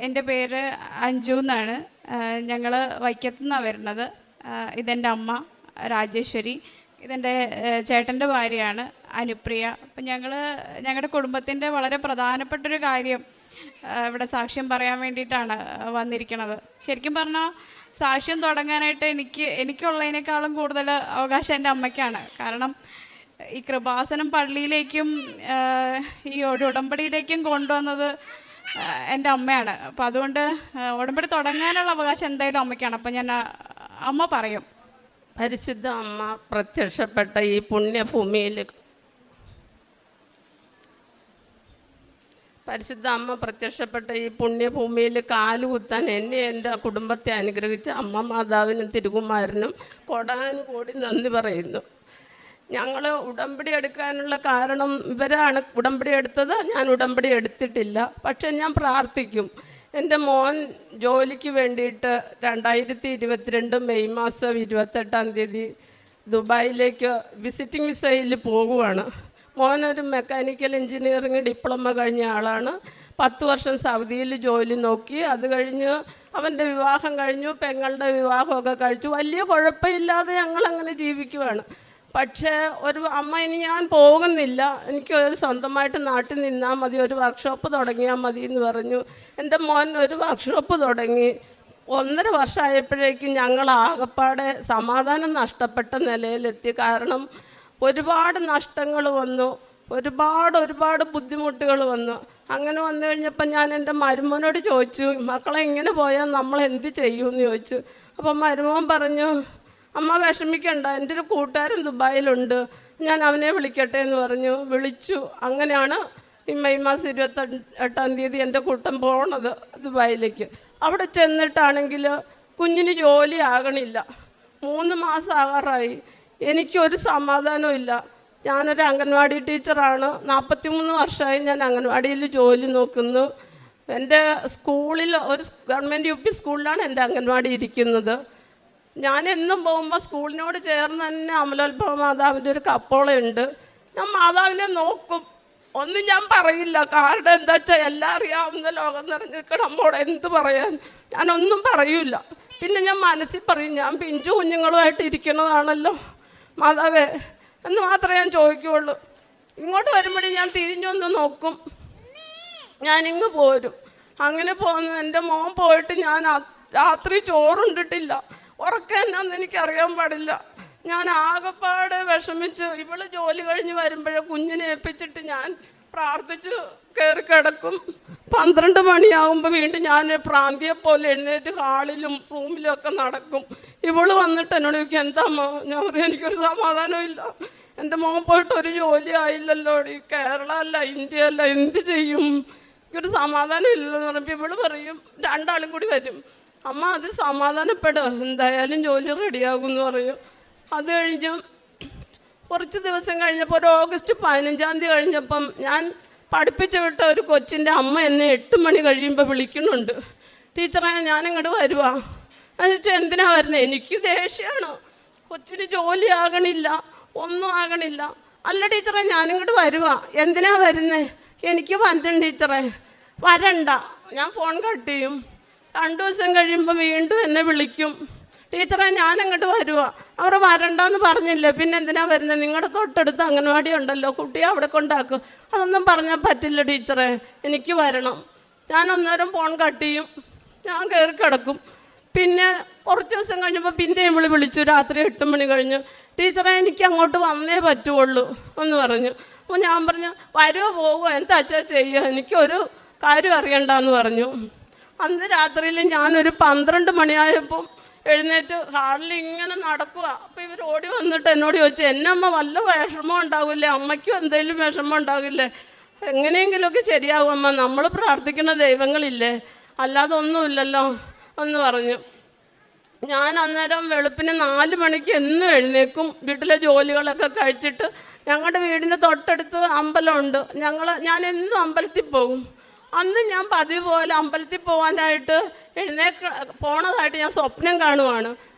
എൻ്റെ പേര് അഞ്ജു എന്നാണ്. ഞങ്ങൾ വൈക്കത്തു നിന്നാണ് വരുന്നത്. ഇതെൻ്റെ അമ്മ രാജേശ്വരി, ഇതെൻ്റെ ചേട്ടൻ്റെ ഭാര്യയാണ് അനുപ്രിയ. അപ്പം ഞങ്ങളുടെ കുടുംബത്തിൻ്റെ വളരെ പ്രധാനപ്പെട്ടൊരു കാര്യം ഇവിടെ സാക്ഷ്യം പറയാൻ വേണ്ടിയിട്ടാണ് വന്നിരിക്കുന്നത്. ശരിക്കും പറഞ്ഞാൽ സാക്ഷ്യം തുടങ്ങാനായിട്ട് എനിക്കുള്ളതിനേക്കാളും കൂടുതൽ അവകാശം എൻ്റെ അമ്മയ്ക്കാണ്. കാരണം ഈ കൃപാസനം പള്ളിയിലേക്കും ഈ ഉടമ്പടിയിലേക്കും കൊണ്ടുവന്നത് എൻ്റെ അമ്മയാണ്. അപ്പം അതുകൊണ്ട് ഉടമ്പടി തുടങ്ങാനുള്ള അവകാശം എന്തായാലും അമ്മയ്ക്കാണ്. അപ്പം അമ്മ പറയും. പരിശുദ്ധ അമ്മ പ്രത്യക്ഷപ്പെട്ട ഈ പുണ്യഭൂമിയിൽ കാലുകുത്താൻ എന്നെ എൻ്റെ കുടുംബത്തെ അനുഗ്രഹിച്ച അമ്മ മാതാവിനും തിരുകുമാരനും കോടാനുകോടി നന്ദി പറയുന്നു. ഞങ്ങൾ ഉടമ്പടി എടുക്കാനുള്ള കാരണം ഇവരാണ് ഉടമ്പടി എടുത്തത്. ഞാൻ ഉടമ്പടി എടുത്തിട്ടില്ല. പക്ഷെ ഞാൻ പ്രാർത്ഥിക്കും. എൻ്റെ മോൻ ജോലിക്ക് വേണ്ടിയിട്ട് 2022 മെയ് മാസം 28 ദുബായിലേക്ക് വിസിറ്റിംഗ് വിസയിൽ പോകുവാണ്. മോനൊരു മെക്കാനിക്കൽ എഞ്ചിനീയറിംഗ് ഡിപ്ലോമ കഴിഞ്ഞ ആളാണ്. 10 വർഷം സൗദിയിൽ ജോലി നോക്കി. അത് കഴിഞ്ഞ് അവൻ്റെ വിവാഹം കഴിഞ്ഞു. പെങ്ങളുടെ വിവാഹമൊക്കെ കഴിച്ചു. വലിയ കുഴപ്പമില്ലാതെ ഞങ്ങളങ്ങനെ ജീവിക്കുവാണ്. പക്ഷേ ഒരു അമ്മ, ഇനി ഞാൻ പോകുന്നില്ല, എനിക്ക് ഒരു സ്വന്തമായിട്ട് നാട്ടിൽ നിന്നാൽ മതി, ഒരു വർക്ക്ഷോപ്പ് തുടങ്ങിയാൽ മതി എന്ന് പറഞ്ഞു. എൻ്റെ മോൻ ഒരു വർക്ക്ഷോപ്പ് തുടങ്ങി. 1.5 വർഷമായപ്പോഴേക്കും ഞങ്ങൾ ആകപ്പാടെ സമാധാനം നഷ്ടപ്പെട്ട നിലയിലെത്തി. കാരണം ഒരുപാട് നഷ്ടങ്ങൾ വന്നു, ഒരുപാട് ബുദ്ധിമുട്ടുകൾ വന്നു. അങ്ങനെ വന്നു കഴിഞ്ഞപ്പോൾ ഞാൻ എൻ്റെ മരുമോനോട് ചോദിച്ചു, മക്കളെ ഇങ്ങനെ പോയാൽ നമ്മൾ എന്ത് ചെയ്യുമെന്ന് ചോദിച്ചു. അപ്പം മരുമോൻ പറഞ്ഞു, അമ്മ വിഷമിക്കണ്ട, എൻ്റെ ഒരു കൂട്ടുകാരൻ ദുബായിലുണ്ട്, ഞാൻ അവനെ വിളിക്കട്ടെ എന്ന് പറഞ്ഞു. വിളിച്ചു. അങ്ങനെയാണ് ഈ മെയ് മാസം 28 എൻ്റെ കൂട്ടം പോണത് ദുബായിലേക്ക്. അവിടെ ചെന്നിട്ടാണെങ്കിൽ കുഞ്ഞിന് ജോലി ആകണില്ല. 3 മാസം ആകാറായി. എനിക്കൊരു സമാധാനവും ഇല്ല. ഞാനൊരു അംഗൻവാടി ടീച്ചറാണ്. 43 വർഷമായി ഞാൻ അംഗൻവാടിയിൽ ജോലി നോക്കുന്നു. എൻ്റെ സ്കൂളിൽ ഒരു ഗവൺമെൻറ് UP സ്കൂളിലാണ് എൻ്റെ അംഗൻവാടി ഇരിക്കുന്നത്. ഞാൻ എന്നും പോകുമ്പോൾ സ്കൂളിനോട് ചേർന്ന് തന്നെ അമലോത്ഭവ മാതാവിൻ്റെ ഒരു കപ്പോളയുണ്ട്. ഞാൻ മാതാവിനെ നോക്കും, ഒന്നും ഞാൻ പറയില്ല. കാരണം എന്താ വെച്ചാൽ എല്ലാം അറിയാവുന്ന ലോകം നിറഞ്ഞിരിക്കണം അമ്മോട് എന്ത് പറയാൻ. ഞാനൊന്നും പറയൂല. പിന്നെ ഞാൻ മനസ്സിൽ പറയും, ഞാൻ പിഞ്ചു കുഞ്ഞുങ്ങളുമായിട്ട് ഇരിക്കണതാണല്ലോ മാതാവേ എന്ന് മാത്രമേ ഞാൻ ചോദിക്കുകയുള്ളൂ. ഇങ്ങോട്ട് വരുമ്പോഴേ ഞാൻ തിരിഞ്ഞൊന്ന് നോക്കും, ഞാനിങ്ങ് പോരും. അങ്ങനെ പോകുന്നു. എൻ്റെ മോൻ പോയിട്ട് ഞാൻ രാത്രി ചോറുണ്ടിട്ടില്ല. ഉറക്കം എന്നാന്ന് എനിക്കറിയാൻ പാടില്ല. ഞാൻ ആകെപ്പാട് വിഷമിച്ച് ഇവള് ജോലി കഴിഞ്ഞ് വരുമ്പോഴേ കുഞ്ഞിനെ ഏൽപ്പിച്ചിട്ട് ഞാൻ പ്രാർത്ഥിച്ച് കയറി കിടക്കും. 12 മണിയാകുമ്പോൾ വീണ്ടും ഞാൻ പ്രാന്തിയെ പോലെ എഴുന്നേറ്റ് ഹാളിലും റൂമിലും ഒക്കെ നടക്കും. ഇവള് വന്നിട്ട് എന്നോട് ചോദിക്കും, എന്താ അമ്മ? ഞാൻ പറയും, എനിക്കൊരു സമാധാനവും ഇല്ല, എൻ്റെ മോൻ പോയിട്ട് ഒരു ജോലി ആയില്ലല്ലോ, കേരള അല്ല ഇന്ത്യ അല്ല, എന്ത് ചെയ്യും, എനിക്കൊരു സമാധാനം ഇല്ലല്ലോ എന്ന് പറയുമ്പോൾ ഇവള് പറയും, 2 ആളും കൂടി വരും, അമ്മ അത് സമാധാനപ്പെടുക, എന്തായാലും ജോലി റെഡിയാകും എന്ന് പറയും. അത് കഴിഞ്ഞ് കുറച്ച് ദിവസം കഴിഞ്ഞപ്പോൾ ഒരു ഓഗസ്റ്റ് 15 കഴിഞ്ഞപ്പം ഞാൻ പഠിപ്പിച്ച് വിട്ട ഒരു കൊച്ചിൻ്റെ അമ്മ എന്നെ 8 മണി കഴിയുമ്പോൾ വിളിക്കുന്നുണ്ട്, ടീച്ചറെ ഞാനിങ്ങോട്ട് വരുവാ. എന്ന് വെച്ചാൽ എന്തിനാ വരുന്നത്? എനിക്ക് ദേഷ്യമാണ്. കൊച്ചിന് ജോലി ആകണില്ല, ഒന്നും ആകണില്ല. അല്ല ടീച്ചറെ ഞാനിങ്ങോട്ട് വരുവാ. എന്തിനാ വരുന്നേ? എനിക്ക് പറ്റും ടീച്ചറെ. വരണ്ട. ഞാൻ ഫോൺ കട്ട് ചെയ്യും. 2 ദിവസം കഴിയുമ്പോൾ വീണ്ടും എന്നെ വിളിക്കും, ടീച്ചറെ ഞാനങ്ങോട്ട് വരുവാ. അവർ വരണ്ടെന്ന് പറഞ്ഞില്ലേ, പിന്നെ എന്തിനാ വരുന്നത്? നിങ്ങളുടെ തൊട്ടടുത്ത് അംഗൻവാടി ഉണ്ടല്ലോ, കുട്ടിയെ അവിടെ കൊണ്ടാക്കും. അതൊന്നും പറഞ്ഞാൽ പറ്റില്ല ടീച്ചറെ, എനിക്ക് വരണം. ഞാൻ അന്നേരം ഫോൺ കട്ട് ചെയ്യും, ഞാൻ കയറി കിടക്കും. പിന്നെ കുറച്ച് ദിവസം കഴിഞ്ഞപ്പോൾ പിന്നെയും വിളിച്ചു, രാത്രി 8 മണി കഴിഞ്ഞു, ടീച്ചറെ എനിക്ക് അങ്ങോട്ട് വന്നേ പറ്റുള്ളൂ എന്ന് പറഞ്ഞു. അപ്പോൾ ഞാൻ പറഞ്ഞു, വരുമോ പോകുമോ എന്താ അച്ഛാ ചെയ്യുക, എനിക്കൊരു കാര്യം അറിയണ്ടെന്ന് പറഞ്ഞു. അന്ന് രാത്രിയിൽ ഞാനൊരു 12 മണിയായപ്പം എഴുന്നേറ്റ് ഹാളിൽ ഇങ്ങനെ നടക്കുക. അപ്പോൾ ഇവർ ഓടി വന്നിട്ട് എന്നോട് ചോദിച്ചു, എന്നെ അമ്മ വല്ല വിഷമം ഉണ്ടാകില്ലേ, അമ്മയ്ക്കും എന്തെങ്കിലും വിഷമം ഉണ്ടാകില്ലേ, എങ്ങനെയെങ്കിലുമൊക്കെ ശരിയാകും അമ്മ, നമ്മൾ പ്രാർത്ഥിക്കുന്ന ദൈവങ്ങളില്ലേ, അല്ലാതെ ഒന്നുമില്ലല്ലോ എന്ന് പറഞ്ഞു. ഞാൻ അന്നേരം വെളുപ്പിന് 4 മണിക്ക് എന്നും എഴുന്നേക്കും. വീട്ടിലെ ജോലികളൊക്കെ കഴിച്ചിട്ട് ഞങ്ങളുടെ വീടിൻ്റെ തൊട്ടടുത്ത് അമ്പലമുണ്ട്. ഞാൻ എന്നും അമ്പലത്തിൽ പോകും. അന്ന് ഞാൻ പതിവ് പോലെ അമ്പലത്തിൽ പോകാനായിട്ട് പോണതായിട്ട് ഞാൻ സ്വപ്നം കാണുവാണ്.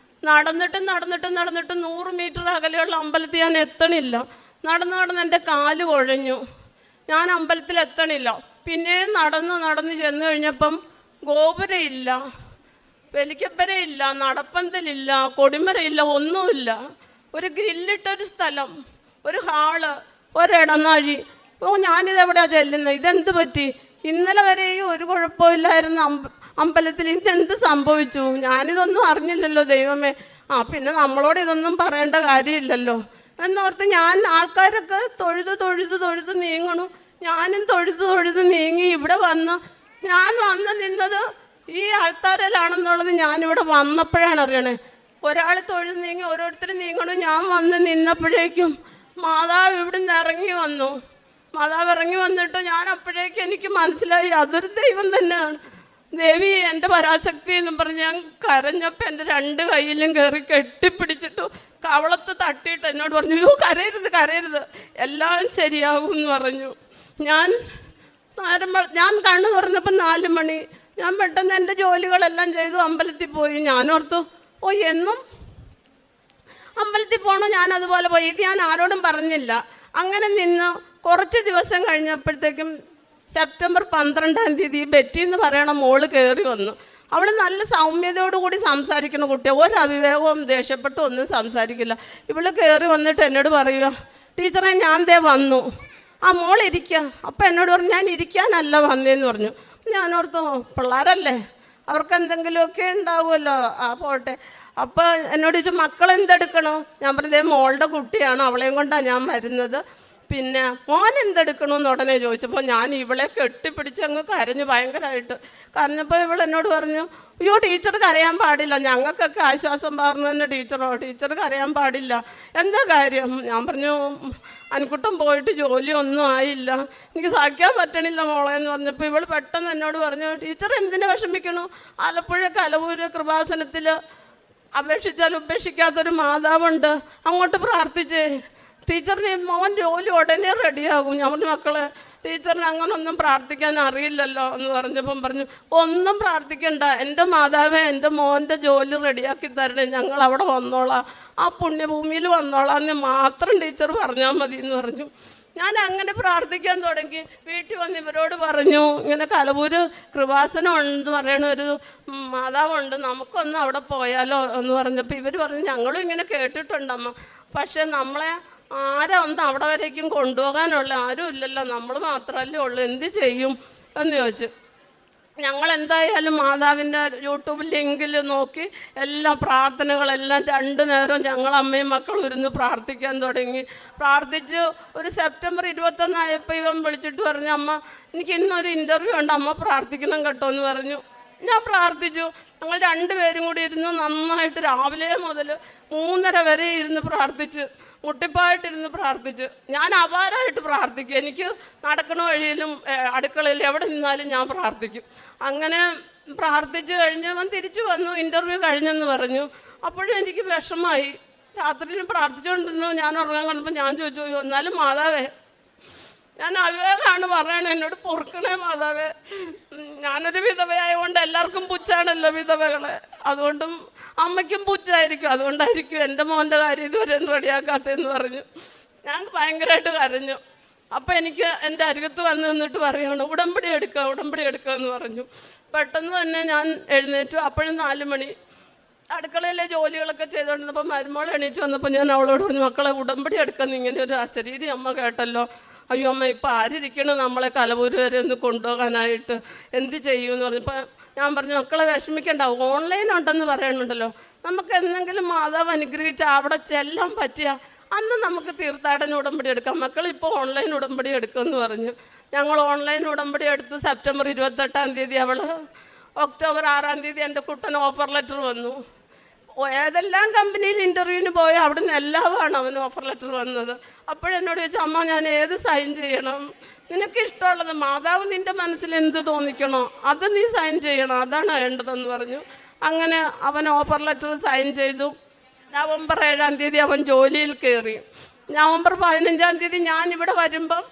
നടന്നിട്ട് 100 മീറ്റർ അകലെയുള്ള അമ്പലത്തിൽ ഞാൻ എത്തണില്ല. നടന്ന് എൻ്റെ കാല് കുഴഞ്ഞു. ഞാൻ അമ്പലത്തിൽ എത്തണില്ല. പിന്നെ നടന്ന് ചെന്ന് കഴിഞ്ഞപ്പം ഗോപുരമില്ല, വെലിക്കപ്പരയില്ല, നടപ്പന്തലില്ല, കൊടിമരയില്ല, ഒന്നുമില്ല. ഒരു ഗ്രില്ലിട്ടൊരു സ്ഥലം, ഒരു ഹാള്, ഒരിടനാഴി. ഞാനിതെവിടെയാണ് ചെല്ലുന്നത്? ഇതെന്ത് പറ്റി? ഇന്നലെ വരെയും ഒരു കുഴപ്പമില്ലായിരുന്നു അമ്പലത്തിൽ. ഇതെന്ത് സംഭവിച്ചു? ഞാനിതൊന്നും അറിഞ്ഞില്ലല്ലോ ദൈവമേ. പിന്നെ നമ്മളോട് ഇതൊന്നും പറയേണ്ട കാര്യമില്ലല്ലോ എന്നോർത്ത് ഞാൻ ആൾക്കാരൊക്കെ തൊഴുത് നീങ്ങണു. ഞാനും തൊഴുത് നീങ്ങി ഇവിടെ ഞാൻ വന്ന് നിന്നത് ഈ ആൾക്കാരിലാണെന്നുള്ളത് ഞാനിവിടെ വന്നപ്പോഴാണ് അറിയണേ. ഒരാൾ തൊഴുത് നീങ്ങി ഓരോരുത്തർ നീങ്ങണു. ഞാൻ വന്ന് നിന്നപ്പോഴേക്കും മാതാവ് ഇവിടുന്ന് ഇറങ്ങി വന്നു. മാതാവ് ഇറങ്ങി വന്നിട്ട് ഞാൻ അപ്പോഴേക്കും എനിക്ക് മനസ്സിലായി അതൊരു ദൈവം തന്നെയാണ്. ദേവി എൻ്റെ പരാശക്തി എന്നും പറഞ്ഞ് ഞാൻ കരഞ്ഞപ്പോൾ എൻ്റെ 2 കൈയിലും കയറി കെട്ടിപ്പിടിച്ചിട്ടു കവളത്ത് തട്ടിയിട്ട് എന്നോട് പറഞ്ഞു, യോ കരയരുത്, എല്ലാം ശരിയാകും എന്ന് പറഞ്ഞു. ഞാൻ കണ്ണു തുറന്നപ്പോൾ 4 മണി. ഞാൻ പെട്ടെന്ന് എൻ്റെ ജോലികളെല്ലാം ചെയ്തു അമ്പലത്തിൽ പോയി. ഞാനോർത്തു എന്നും അമ്പലത്തിൽ പോകണം. ഞാനതുപോലെ പോയി. ഇത് ഞാൻ ആരോടും പറഞ്ഞില്ല. അങ്ങനെ നിന്ന് കുറച്ച് ദിവസം കഴിഞ്ഞപ്പോഴത്തേക്കും സെപ്റ്റംബർ 12-ാം തീയതി ബെറ്റി എന്ന് പറയണ മോള് കയറി വന്നു. അവൾ നല്ല സൗമ്യതയോടുകൂടി സംസാരിക്കുന്ന കുട്ടിയാണ്. ഒരു അവിവേകവും ദേഷ്യപ്പെട്ട് ഒന്നും സംസാരിക്കില്ല. ഇവൾ കയറി വന്നിട്ട് എന്നോട് പറയുക, ടീച്ചറെ ഞാൻ വന്നു. മോളിരിക്കുക. അപ്പം എന്നോട് പറഞ്ഞു, ഞാൻ ഇരിക്കാനല്ല വന്നേന്ന് പറഞ്ഞു. ഞാനോർത്തു പിള്ളേരല്ലേ, അവർക്ക് എന്തെങ്കിലുമൊക്കെ ഉണ്ടാവുമല്ലോ, പോട്ടെ. അപ്പോൾ എന്നോട് ചോദിച്ചു, മക്കളെന്തെടുക്കണോ? ഞാൻ പറഞ്ഞത് മോളുടെ കുട്ടിയാണ്, അവളെയും കൊണ്ടാണ് ഞാൻ വരുന്നത്. പിന്നെ മോൻ എന്തെടുക്കണമെന്ന് ഉടനെ ചോദിച്ചപ്പോൾ ഞാൻ ഇവളെ കെട്ടിപ്പിടിച്ച് അങ്ങ് കരഞ്ഞു ഭയങ്കരമായിട്ട്. കരഞ്ഞപ്പോൾ ഇവൾ എന്നോട് പറഞ്ഞു, അയ്യോ ടീച്ചർ കരയാൻ പാടില്ല, ഞങ്ങൾക്കൊക്കെ ആശ്വാസം പകർന്നു തന്നെ ടീച്ചർ കരയാൻ പാടില്ല, എന്താ കാര്യം? ഞാൻ പറഞ്ഞു, അൻകുട്ടൻ പോയിട്ട് ജോലിയൊന്നും ആയില്ല, എനിക്ക് സഹിക്കാൻ പറ്റണില്ല മോളെ എന്ന് പറഞ്ഞപ്പോൾ ഇവൾ പെട്ടെന്ന് എന്നോട് പറഞ്ഞു, ടീച്ചർ എന്തിനു വിഷമിക്കണു? ആലപ്പുഴ കലവൂര് കൃപാസനത്തിൽ അപേക്ഷിച്ചാൽ ഉപേക്ഷിക്കാത്തൊരു മാതാവുണ്ട്, അങ്ങോട്ട് പ്രാർത്ഥിച്ചേ, ടീച്ചറിന് മോൻ ജോലി ഉടനെ റെഡിയാകും. ഞാൻ പറഞ്ഞു, മക്കളെ ടീച്ചറിന് അങ്ങനൊന്നും പ്രാർത്ഥിക്കാൻ അറിയില്ലല്ലോ എന്ന് പറഞ്ഞപ്പം പറഞ്ഞു, ഒന്നും പ്രാർത്ഥിക്കണ്ട, എൻ്റെ മാതാവേ എൻ്റെ മോൻ്റെ ജോലി റെഡിയാക്കി തരണേ, ഞങ്ങൾ അവിടെ വന്നോളാം, ആ പുണ്യഭൂമിയിൽ വന്നോളാം എന്ന് മാത്രം ടീച്ചർ പറഞ്ഞാൽ മതി എന്ന് പറഞ്ഞു. ഞാൻ അങ്ങനെ പ്രാർത്ഥിക്കാൻ തുടങ്ങി. വീട്ടിൽ വന്ന് ഇവരോട് പറഞ്ഞു, ഇങ്ങനെ കലവൂര് കൃപാസനം ഉണ്ടെന്ന് പറയണ ഒരു മാതാവുണ്ട്, നമുക്കൊന്ന് അവിടെ പോയാലോ എന്ന് പറഞ്ഞപ്പോൾ ഇവർ പറഞ്ഞു, ഞങ്ങളും ഇങ്ങനെ കേട്ടിട്ടുണ്ടമ്മ, പക്ഷേ നമ്മളെ ആരാ ഒന്ന് അവിടെ വരേക്കും കൊണ്ടുപോകാനുള്ള ആരും ഇല്ലല്ലോ, നമ്മൾ മാത്രമല്ലേ ഉള്ളൂ, എന്ത് ചെയ്യും എന്ന് ചോദിച്ചു. ഞങ്ങൾ എന്തായാലും മാതാവിൻ്റെ യൂട്യൂബ് ലിങ്കിൽ നോക്കി എല്ലാ പ്രാർത്ഥനകളെല്ലാം 2 നേരം ഞങ്ങൾ അമ്മയും മക്കളും ഇരുന്ന് പ്രാർത്ഥിക്കാൻ തുടങ്ങി. പ്രാർത്ഥിച്ച് ഒരു സെപ്റ്റംബർ 21 ആയപ്പോൾ ഇവൻ വിളിച്ചിട്ട് പറഞ്ഞു, അമ്മ എനിക്ക് ഇന്നൊരു ഇൻ്റർവ്യൂ ഉണ്ട്, അമ്മ പ്രാർത്ഥിക്കണം കേട്ടോ എന്ന് പറഞ്ഞു. ഞാൻ പ്രാർത്ഥിച്ചു. ഞങ്ങൾ 2 പേരും കൂടി ഇരുന്ന് നന്നായിട്ട് രാവിലെ മുതൽ 3:30 വരെ ഇരുന്ന് പ്രാർത്ഥിച്ച്, മുട്ടിപ്പായിട്ടിരുന്ന് പ്രാർത്ഥിച്ച്. ഞാൻ അപാരമായിട്ട് പ്രാർത്ഥിക്കും. എനിക്ക് നടക്കണ വഴിയിലും അടുക്കളയിലും എവിടെ നിന്നാലും ഞാൻ പ്രാർത്ഥിക്കും. അങ്ങനെ പ്രാർത്ഥിച്ച് കഴിഞ്ഞ് അവൻ തിരിച്ചു വന്നു, ഇൻ്റർവ്യൂ കഴിഞ്ഞെന്ന് പറഞ്ഞു. അപ്പോഴും എനിക്ക് വിഷമമായി. രാത്രിയിലും പ്രാർത്ഥിച്ചുകൊണ്ടിരുന്നു. ഞാൻ ഉറങ്ങാൻ കണ്ടപ്പോൾ ഞാൻ ചോദിച്ചു, എന്നാലും മാതാവേ, ഞാൻ അവിവേകാണ് പറയണേ, എന്നോട് പൊറുക്കണേ മാതാവേ, ഞാനൊരു വിധവയായതുകൊണ്ട് എല്ലാവർക്കും പുച്ഛാണല്ലോ വിധവകളെ, അതുകൊണ്ടും അമ്മയ്ക്കും പുച്ഛായിരിക്കും, അതുകൊണ്ടായിരിക്കും എൻ്റെ മോൻ്റെ കാര്യം ഇതുവരെ റെഡിയാക്കാത്തതെന്ന് പറഞ്ഞു. ഞാൻ ഭയങ്കരമായിട്ട് കരഞ്ഞു. അപ്പം എനിക്ക് എൻ്റെ അരികത്ത് വന്ന് നിന്നിട്ട് പറയുകയാണ്, ഉടമ്പടി എടുക്കുക എന്ന് പറഞ്ഞു. പെട്ടെന്ന് തന്നെ ഞാൻ എഴുന്നേറ്റു. അപ്പോഴും 4 മണി. അടുക്കളയിലെ ജോലികളൊക്കെ ചെയ്തുകൊണ്ടിരുന്നപ്പോൾ മരുമോൾ എണീറ്റ് വന്നപ്പോൾ ഞാൻ അവളോട് പറഞ്ഞു, മക്കളെ ഉടമ്പടി എടുക്കുന്ന ഇങ്ങനെ ഒരു അശരീരി അമ്മ കേട്ടല്ലോ, അയ്യോ അമ്മ ഇപ്പം ആരിയ്ക്കണം നമ്മളെ കലവൂര് വരെ ഒന്ന് കൊണ്ടുപോകാനായിട്ട്, എന്ത് ചെയ്യുമെന്ന് പറഞ്ഞപ്പോൾ ഞാൻ പറഞ്ഞു, മക്കളെ വിഷമിക്കണ്ട, ഓൺലൈൻ ഉണ്ടെന്ന് പറയുന്നുണ്ടല്ലോ, നമുക്ക് എന്തെങ്കിലും മാതാവ് അനുഗ്രഹിച്ച് അവിടെ ചെല്ലാൻ പറ്റിയ അന്ന് നമുക്ക് തീർത്ഥാടന ഉടമ്പടി എടുക്കാം, മക്കളിപ്പോൾ ഓൺലൈൻ ഉടമ്പടി എടുക്കുമെന്ന് പറഞ്ഞു. ഞങ്ങൾ ഓൺലൈൻ ഉടമ്പടി എടുത്തു. സെപ്റ്റംബർ 28-ാം തീയതി അവൾ, ഒക്ടോബർ 6-ാം തീയതി എൻ്റെ കുട്ടൻ ഓഫർ ലെറ്റർ വന്നു. ഏതെല്ലാം കമ്പനിയിൽ ഇൻ്റർവ്യൂവിന് പോയോ അവിടെ നിന്ന് എല്ലാമാണ് അവന് ഓഫർ ലെറ്റർ വന്നത്. അപ്പോഴെന്നോട് ചോദിച്ചു, അമ്മ ഞാൻ ഏത് സൈൻ ചെയ്യണം? നിനക്ക് ഇഷ്ടമുള്ളത്, മാതാവ് നിൻ്റെ മനസ്സിൽ എന്ത് തോന്നിക്കണോ അത് നീ സൈൻ ചെയ്യണം, അതാണ് വേണ്ടതെന്ന് പറഞ്ഞു. അങ്ങനെ അവൻ ഓഫർ ലെറ്റർ സൈൻ ചെയ്തു. നവംബർ 7-ാം തീയതി അവൻ ജോലിയിൽ കയറി. നവംബർ 15-ാം തീയതി ഞാനിവിടെ വരുമ്പം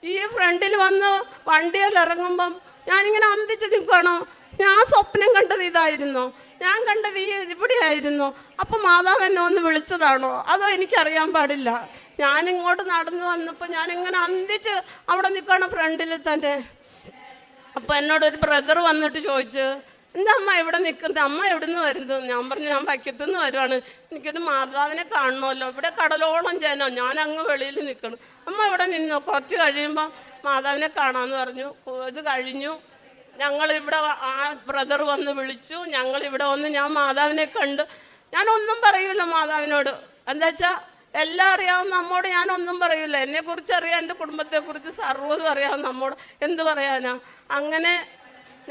ഈ ഫ്രണ്ടിൽ വന്ന് വണ്ടിയിൽ ഇറങ്ങുമ്പം ഞാനിങ്ങനെ അന്തിച്ച് നിൽക്കണോ, ഞാൻ സ്വപ്നം കണ്ടത് ഇതായിരുന്നു, ഞാൻ കണ്ടത് ഇവിടെയായിരുന്നു. അപ്പം മാതാവ് എന്നെ ഒന്ന് വിളിച്ചതാണോ അതോ എനിക്കറിയാൻ പാടില്ല. ഞാനിങ്ങോട്ട് നടന്നു വന്നപ്പോൾ ഞാനിങ്ങനെ അന്തിച്ച് അവിടെ നിൽക്കണം ഫ്രണ്ടിൽ തന്നെ. അപ്പോൾ എന്നോടൊരു ബ്രദർ വന്നിട്ട് ചോദിച്ചു, എന്താ അമ്മ ഇവിടെ നിൽക്കുന്നത്, അമ്മ എവിടെ നിന്ന് വരുന്നത്? ഞാൻ പറഞ്ഞു, ഞാൻ വൈക്കത്തുനിന്ന് വരുവാണ്, എനിക്കൊരു മാതാവിനെ കാണണമല്ലോ, ഇവിടെ കടലോളം ജനം, ഞാൻ അങ്ങ് വെളിയിൽ നിൽക്കണം. അമ്മ ഇവിടെ നിന്നു, കുറച്ച് കഴിയുമ്പോൾ മാതാവിനെ കാണാമെന്ന് പറഞ്ഞു. ഇത് കഴിഞ്ഞു, ഞങ്ങളിവിടെ ആ ബ്രദർ വന്ന് വിളിച്ചു, ഞങ്ങളിവിടെ വന്ന് ഞാൻ മാതാവിനെ കണ്ട്. ഞാനൊന്നും പറയൂല മാതാവിനോട്, എന്താ വെച്ചാൽ എല്ലാം അറിയാവുന്ന നമ്മോട് ഞാനൊന്നും പറയൂല. എന്നെക്കുറിച്ച് അറിയാം, എൻ്റെ കുടുംബത്തെക്കുറിച്ച് സർവ്വതും അറിയാവുന്ന നമ്മോട് എന്ത് പറയാനാ. അങ്ങനെ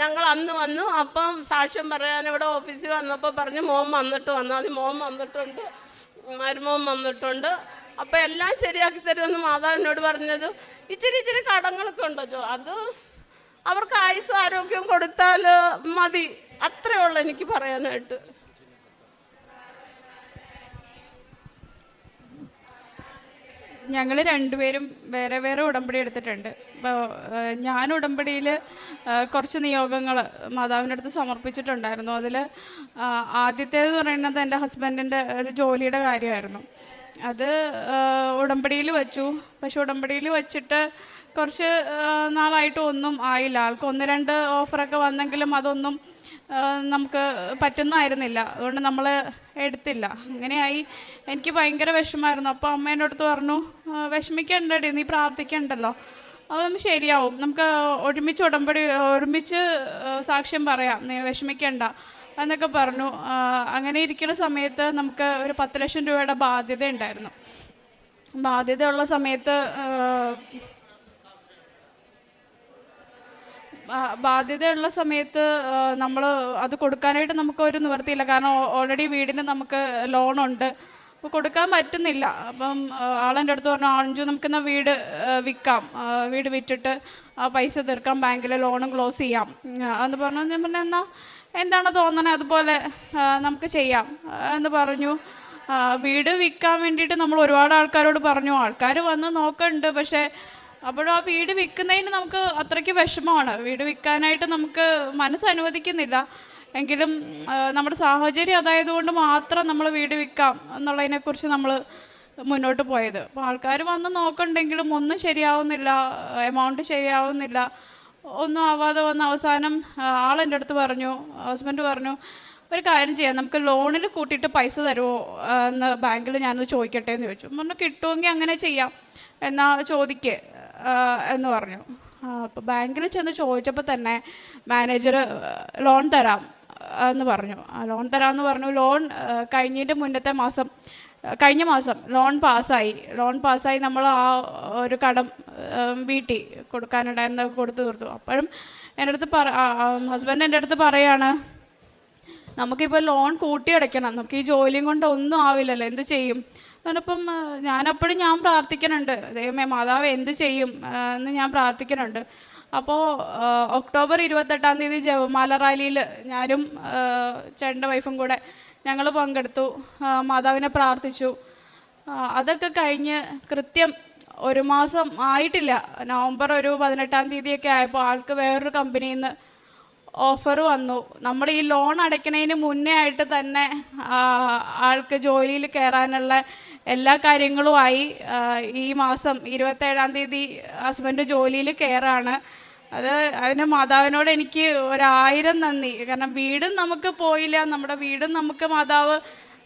ഞങ്ങൾ അന്ന് വന്നു. അപ്പം സാക്ഷ്യം പറയാൻ ഇവിടെ ഓഫീസിൽ വന്നപ്പോൾ പറഞ്ഞു, മോൻ വന്നിട്ട് വന്നാൽ മതി. മോൻ വന്നിട്ടുണ്ട്, മരുമോൻ വന്നിട്ടുണ്ട്, അപ്പം എല്ലാം ശരിയാക്കി തരുമെന്ന് മാതാവിനോട് പറഞ്ഞത്. ഇച്ചിരി കടങ്ങളൊക്കെ ഉണ്ടോ, അത് അവർക്ക് ആയുസ്സും ആരോഗ്യം കൊടുത്താൽ മതി. അത്രയേ ഉള്ളൂ എനിക്ക് പറയാനായിട്ട്. ഞങ്ങൾ രണ്ടുപേരും വേറെ വേറെ ഉടമ്പടി എടുത്തിട്ടുണ്ട്. ഇപ്പോൾ ഞാൻ ഉടമ്പടിയിൽ കുറച്ച് നിയോഗങ്ങൾ മാതാവിൻ്റെ അടുത്ത് സമർപ്പിച്ചിട്ടുണ്ടായിരുന്നു. അതിൽ ആദ്യത്തേതെന്ന് പറയുന്നത് എൻ്റെ ഹസ്ബൻഡിൻ്റെ ഒരു ജോലിയുടെ കാര്യമായിരുന്നു. അത് ഉടമ്പടിയിൽ വെച്ചു. പക്ഷെ ഉടമ്പടിയിൽ വെച്ചിട്ട് കുറച്ച് നാളായിട്ട് ഒന്നും ആയില്ല. ആൾക്ക് 1-2 ഓഫറൊക്കെ വന്നെങ്കിലും അതൊന്നും നമുക്ക് പറ്റുന്നതായിരുന്നില്ല. അതുകൊണ്ട് നമ്മൾ എടുത്തില്ല. അങ്ങനെയായി. എനിക്ക് ഭയങ്കര വിഷമമായിരുന്നു. അപ്പോൾ അമ്മേൻ്റെ അടുത്ത് പറഞ്ഞു, വിഷമിക്കണ്ടടി, നീ പ്രാർത്ഥിക്കണ്ടല്ലോ, അത് ശരിയാവും, നമുക്ക് ഒരുമിച്ച് സാക്ഷ്യം പറയാം, നീ വിഷമിക്കണ്ട എന്നൊക്കെ പറഞ്ഞു. അങ്ങനെ ഇരിക്കുന്ന സമയത്ത് നമുക്ക് ഒരു 10 ലക്ഷം രൂപയുടെ ബാധ്യത ഉണ്ടായിരുന്നു. ബാധ്യതയുള്ള സമയത്ത് നമ്മൾ അത് കൊടുക്കാനായിട്ട് നമുക്ക് ഒരു നിവൃത്തിയില്ല. കാരണം ഓൾറെഡി വീടിന് നമുക്ക് ലോണുണ്ട്, അപ്പോൾ കൊടുക്കാൻ പറ്റുന്നില്ല. അപ്പം ആളെൻ്റെ അടുത്ത് പറഞ്ഞു, ആഞ്ചു നമുക്കെന്നാ വീട് വിൽക്കാം, വീട് വിറ്റിട്ട് ആ പൈസ തീർക്കാം, ബാങ്കിലെ ലോണും ക്ലോസ് ചെയ്യാം എന്ന് പറഞ്ഞു. ഞാൻ പറഞ്ഞു, എന്താണ് തോന്നണേ അതുപോലെ നമുക്ക് ചെയ്യാം എന്ന് പറഞ്ഞു. വീട് വിൽക്കാൻ വേണ്ടിയിട്ട് നമ്മൾ ഒരുപാട് ആൾക്കാരോട് പറഞ്ഞു. ആൾക്കാർ വന്ന് നോക്കുന്നുണ്ട്. പക്ഷേ അപ്പോഴും ആ വീട് വിൽക്കുന്നതിന് നമുക്ക് അത്രയ്ക്ക് വിഷമമാണ്. വീട് വിൽക്കാനായിട്ട് നമുക്ക് മനസ്സ് അനുവദിക്കുന്നില്ല. എങ്കിലും നമ്മുടെ സാഹചര്യം അതായതുകൊണ്ട് മാത്രം നമ്മൾ വീട് വിൽക്കാം എന്നുള്ളതിനെക്കുറിച്ച് നമ്മൾ മുന്നോട്ട് പോയത്. അപ്പോൾ ആൾക്കാർ വന്ന് നോക്കണ്ടെങ്കിലും ഒന്നും ശരിയാവുന്നില്ല, എമൗണ്ട് ശരിയാവുന്നില്ല, ഒന്നും ആവാതെ വന്ന അവസാനം ആളെൻ്റെ അടുത്ത് പറഞ്ഞു, ഹസ്ബൻഡ് പറഞ്ഞു, ഒരു കാര്യം ചെയ്യാം, നമുക്ക് ലോണിൽ കൂട്ടിയിട്ട് പൈസ തരുമോ എന്ന് ബാങ്കിൽ ഞാനത് ചോദിക്കട്ടെ എന്ന് ചോദിച്ചു. പറഞ്ഞു, കിട്ടുമെങ്കിൽ അങ്ങനെ ചെയ്യാം, എന്നാ ചോദിക്കേ എന്ന് പറഞ്ഞു. അപ്പോൾ ബാങ്കിൽ ചെന്ന് ചോദിച്ചപ്പോൾ തന്നെ മാനേജർ ലോൺ തരാം എന്ന് പറഞ്ഞു. ലോൺ തരാമെന്ന് പറഞ്ഞു. ലോൺ കഴിഞ്ഞ മാസം ലോൺ പാസ്സായി. നമ്മൾ ആ ഒരു കടം വീട്ടി കൊടുക്കാനുണ്ടായിരുന്ന കൊടുത്തു തീർത്തു. അപ്പോഴും എൻ്റെ അടുത്ത് ഹസ്ബൻഡ് എൻ്റെ അടുത്ത് പറയാണ്, നമുക്കിപ്പോൾ ലോൺ കൂട്ടി അടയ്ക്കണം, നമുക്ക് ഈ ജോലിയും കൊണ്ട് ഒന്നും ആവില്ലല്ലോ, എന്ത് ചെയ്യും? അതിനപ്പം ഞാൻ പ്രാർത്ഥിക്കുന്നുണ്ട്, ദൈവമേ മാതാവ് എന്ത് ചെയ്യും എന്ന് ഞാൻ പ്രാർത്ഥിക്കുന്നുണ്ട്. അപ്പോൾ ഒക്ടോബർ 28-ാം തീയതി ജപമാല റാലിയിൽ ഞാനും ചേട്ടൻ്റെ വൈഫും കൂടെ ഞങ്ങൾ പങ്കെടുത്തു, മാതാവിനെ പ്രാർത്ഥിച്ചു. അതൊക്കെ കഴിഞ്ഞ് കൃത്യം 1 മാസം ആയിട്ടില്ല, നവംബർ 18-ാം തീയതിയൊക്കെ ആയപ്പോൾ ആൾക്ക് വേറൊരു കമ്പനിയിൽ നിന്ന് ഓഫർ വന്നു. നമ്മൾ ഈ ലോൺ അടയ്ക്കുന്നതിന് മുന്നേ ആയിട്ട് തന്നെ ആൾക്ക് ജോലിയിൽ കയറാനുള്ള എല്ലാ കാര്യങ്ങളുമായി. ഈ മാസം 27-ാം തീയതി ഹസ്ബൻഡ് ജോലിയിൽ കയറാണ്. അതിന് മാതാവിനോട് എനിക്ക് 1000 നന്ദി. കാരണം വീടും നമുക്ക് പോയില്ല, നമ്മുടെ വീടും നമുക്ക് മാതാവ്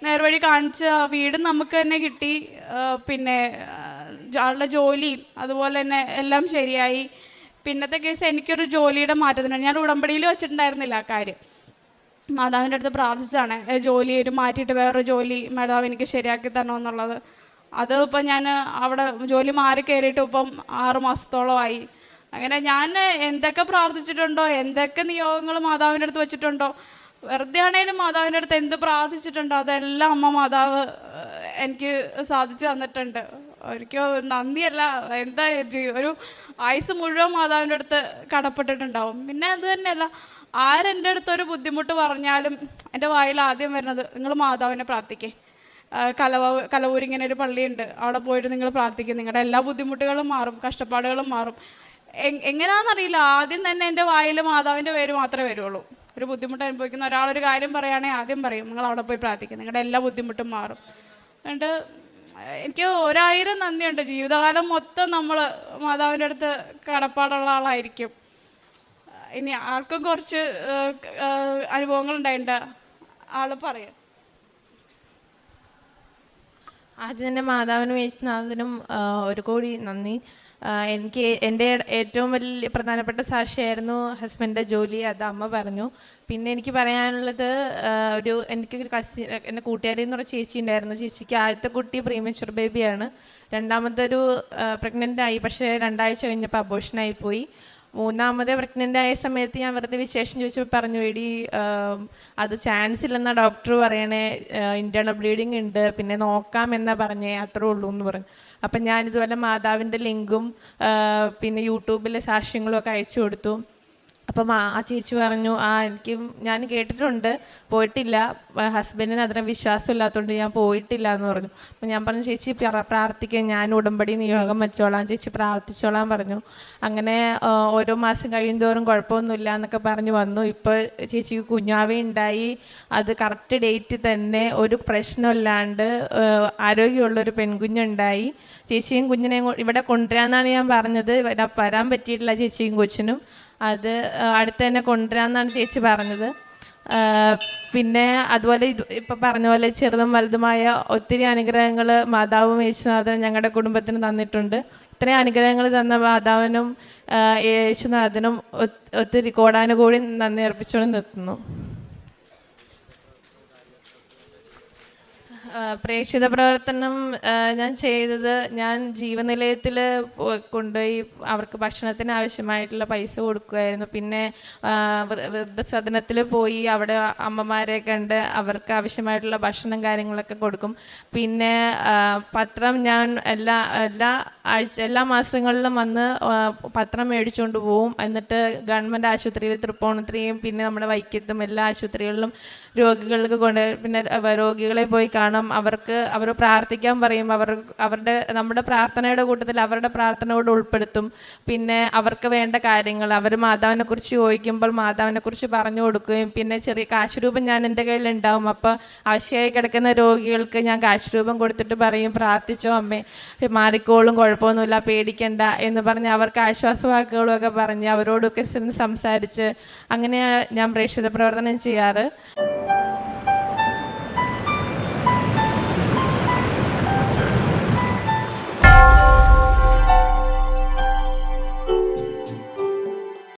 നേർവഴി കാണിച്ച വീടും നമുക്ക് തന്നെ കിട്ടി. പിന്നെ ആളുടെ ജോലിയും അതുപോലെ തന്നെ എല്ലാം ശരിയായി. പിന്നത്തെ കേസ് എനിക്കൊരു ജോലിയുടെ മാറ്റത്തിനാണ്. ഞാൻ ഉടമ്പടിയിൽ വെച്ചിട്ടുണ്ടായിരുന്നില്ല ആ കാര്യം. മാതാവിൻ്റെ അടുത്ത് പ്രാർത്ഥിച്ചാണ് ജോലി മാറ്റിയിട്ട് വേറൊരു ജോലി മാതാവ് എനിക്ക് ശരിയാക്കി തരണമെന്നുള്ളത്. അത് ഇപ്പം ഞാൻ അവിടെ ജോലി മാറി കയറിയിട്ട് ഇപ്പം 6 മാസത്തോളമായി. അങ്ങനെ ഞാൻ എന്തൊക്കെ പ്രാർത്ഥിച്ചിട്ടുണ്ടോ, എന്തൊക്കെ നിയോഗങ്ങൾ മാതാവിൻ്റെ അടുത്ത് വെച്ചിട്ടുണ്ടോ, വെറുതെ ആണെങ്കിലും മാതാവിൻ്റെ അടുത്ത് എന്ത് പ്രാർത്ഥിച്ചിട്ടുണ്ടോ അതെല്ലാം മാതാവ് എനിക്ക് സാധിച്ചു തന്നിട്ടുണ്ട്. എനിക്ക് നന്ദിയല്ല, എന്താ ഒരു ആയുസ് മുഴുവൻ മാതാവിൻ്റെ അടുത്ത് കടപ്പെട്ടിട്ടുണ്ടാവും. പിന്നെ അത് തന്നെയല്ല, ആരെൻ്റെ അടുത്തൊരു ബുദ്ധിമുട്ട് പറഞ്ഞാലും എൻ്റെ വായിൽ ആദ്യം വരുന്നത്, നിങ്ങൾ മാതാവിനെ പ്രാർത്ഥിക്കേ, കലവൂരിങ്ങനെ ഒരു പള്ളിയുണ്ട്, അവിടെ പോയിട്ട് നിങ്ങൾ പ്രാർത്ഥിക്കും, നിങ്ങളുടെ എല്ലാ ബുദ്ധിമുട്ടുകളും മാറും, കഷ്ടപ്പാടുകളും മാറും. എങ്ങനെയാണെന്നറിയില്ല, ആദ്യം തന്നെ എൻ്റെ വായിൽ മാതാവിൻ്റെ പേര് മാത്രമേ വരുള്ളൂ. ഒരു ബുദ്ധിമുട്ട് അനുഭവിക്കുന്ന ഒരാളൊരു കാര്യം പറയുകയാണെങ്കിൽ ആദ്യം പറയും, നിങ്ങൾ അവിടെ പോയി പ്രാർത്ഥിക്കും, നിങ്ങളുടെ എല്ലാ ബുദ്ധിമുട്ടും മാറും. അതുകൊണ്ട് എനിക്ക് 1000 നന്ദിയുണ്ട്. ജീവിതകാലം മൊത്തം നമ്മൾ മാതാവിൻ്റെ അടുത്ത് കടപ്പാടുള്ള ആളായിരിക്കും. ഇനി ആൾക്കും കുറച്ച് അനുഭവങ്ങൾ ഉണ്ടായിട്ടുണ്ട്, ആൾ പറയാം. ആദ്യം തന്നെ മാതാവിനും യേശുനാഥനും ഒരു കോടി നന്ദി. എനിക്ക് എൻ്റെ ഏറ്റവും വലിയ പ്രധാനപ്പെട്ട സാക്ഷിയായിരുന്നു ഹസ്ബൻഡിൻ്റെ ജോലി, അത് അമ്മ പറഞ്ഞു. പിന്നെ എനിക്ക് പറയാനുള്ളത്, എനിക്കൊരു എൻ്റെ കൂട്ടുകാരി എന്ന് പറഞ്ഞ ചേച്ചി ഉണ്ടായിരുന്നു. ചേച്ചിക്ക് ആദ്യത്തെ കുട്ടി പ്രീമച്വർ ബേബിയാണ്. രണ്ടാമതൊരു പ്രഗ്നൻ്റ് ആയി, പക്ഷേ 2 ആഴ്ച കഴിഞ്ഞപ്പോൾ അബോഷനായിപ്പോയി. 3ാമത് പ്രഗ്നൻ്റ് ആയ സമയത്ത് ഞാൻ വെറുതെ വിശേഷം ചോദിച്ചപ്പോൾ പറഞ്ഞു, എടി അത് ചാൻസ് ഇല്ലെന്നാ ഡോക്ടർ പറയണേ, ഇൻറ്റേർണൽ ബ്ലീഡിങ് ഉണ്ട്, പിന്നെ നോക്കാമെന്നാ പറഞ്ഞേ, അത്രേ ഉള്ളൂ എന്ന് പറഞ്ഞു. അപ്പം ഞാനിതുപോലെ മാതാവിൻ്റെ ലിങ്കും പിന്നെ യൂട്യൂബിലെ സാക്ഷ്യങ്ങളും ഒക്കെ അയച്ചു കൊടുത്തു. അപ്പം ആ ചേച്ചി പറഞ്ഞു, ഞാൻ കേട്ടിട്ടുണ്ട്, പോയിട്ടില്ല, ഹസ്ബൻഡിന് അത്ര വിശ്വാസമില്ലാത്തതുകൊണ്ട് ഞാൻ പോയിട്ടില്ല എന്ന് പറഞ്ഞു. അപ്പം ഞാൻ പറഞ്ഞു, ചേച്ചി പ്രാർത്ഥിക്കാൻ, ഞാൻ ഉടമ്പടി നിയോഗം വെച്ചോളാം, ചേച്ചി പ്രാർത്ഥിച്ചോളാം പറഞ്ഞു. അങ്ങനെ ഓരോ മാസം കഴിയുന്തോറും കുഴപ്പമൊന്നുമില്ല എന്നൊക്കെ പറഞ്ഞു വന്നു. ഇപ്പോൾ ചേച്ചിക്ക് കുഞ്ഞാവേ ഉണ്ടായി. അത് കറക്റ്റ് ഡേറ്റ് തന്നെ, ഒരു പ്രശ്നമില്ലാണ്ട് ആരോഗ്യമുള്ളൊരു പെൺകുഞ്ഞുണ്ടായി. ചേച്ചിയും കുഞ്ഞിനെയും ഇവിടെ കൊണ്ടുവരാമെന്നാണ് ഞാൻ പറഞ്ഞത്. വരാൻ പറ്റിയിട്ടില്ല ചേച്ചിയും കൊച്ചിനും. അത് അടുത്ത് തന്നെ കൊണ്ടുവരാമെന്നാണ് ചേച്ചി പറഞ്ഞത്. പിന്നെ അതുപോലെ ഇപ്പം പറഞ്ഞ പോലെ ചെറുതും വലുതുമായ ഒത്തിരി അനുഗ്രഹങ്ങൾ മാതാവും യേശുനാഥനും ഞങ്ങളുടെ കുടുംബത്തിന് തന്നിട്ടുണ്ട്. ഇത്രയും അനുഗ്രഹങ്ങൾ തന്ന മാതാവിനും യേശുനാഥനും ഒത്തിരി കോടാനുകൂടി നന്ദി അർപ്പിച്ചുകൊണ്ട് നിർത്തുന്നു. പ്രേക്ഷിത പ്രവർത്തനം ഞാൻ ചെയ്തത്, ഞാൻ ജീവനിലയത്തിൽ കൊണ്ടുപോയി അവർക്ക് ഭക്ഷണത്തിന് ആവശ്യമായിട്ടുള്ള പൈസ കൊടുക്കുമായിരുന്നു. പിന്നെ വൃദ്ധസദനത്തിൽ പോയി അവിടെ അമ്മമാരെ കണ്ട് അവർക്ക് ആവശ്യമായിട്ടുള്ള ഭക്ഷണം കാര്യങ്ങളൊക്കെ കൊടുക്കും. പിന്നെ പത്രം ഞാൻ എല്ലാ മാസങ്ങളിലും വന്ന് പത്രം മേടിച്ചുകൊണ്ട് പോവും. എന്നിട്ട് ഗവൺമെൻറ് ആശുപത്രിയിൽ തൃപ്പൂണിത്തുറയും പിന്നെ നമ്മുടെ വൈക്കത്തും എല്ലാ ആശുപത്രികളിലും രോഗികൾക്ക് പിന്നെ രോഗികളെ പോയി കാണും. അവർ പ്രാർത്ഥിക്കാൻ പറയും. നമ്മുടെ പ്രാർത്ഥനയുടെ കൂട്ടത്തിൽ അവരുടെ പ്രാർത്ഥനയോട് ഉൾപ്പെടുത്തും. പിന്നെ അവർക്ക് വേണ്ട കാര്യങ്ങൾ അവർ മാതാവിനെ കുറിച്ച് ചോദിക്കുമ്പോൾ മാതാവിനെ കുറിച്ച് പറഞ്ഞു കൊടുക്കുകയും പിന്നെ ചെറിയ കാശുരൂപം ഞാൻ എൻ്റെ കയ്യിലുണ്ടാവും. അപ്പോൾ ആവശ്യമായി കിടക്കുന്ന രോഗികൾക്ക് ഞാൻ കാശുരൂപം കൊടുത്തിട്ട് പറയും, പ്രാർത്ഥിച്ചോ അമ്മേ, മാറിക്കോളും, കുഴപ്പമൊന്നുമില്ല, പേടിക്കണ്ട എന്ന് പറഞ്ഞ് അവർക്ക് ആശ്വാസവാക്കുകളും ഒക്കെ പറഞ്ഞ് അവരോടൊക്കെ സംസാരിച്ച് അങ്ങനെയാണ് ഞാൻ പ്രേക്ഷിത പ്രവർത്തനം ചെയ്യാറ്.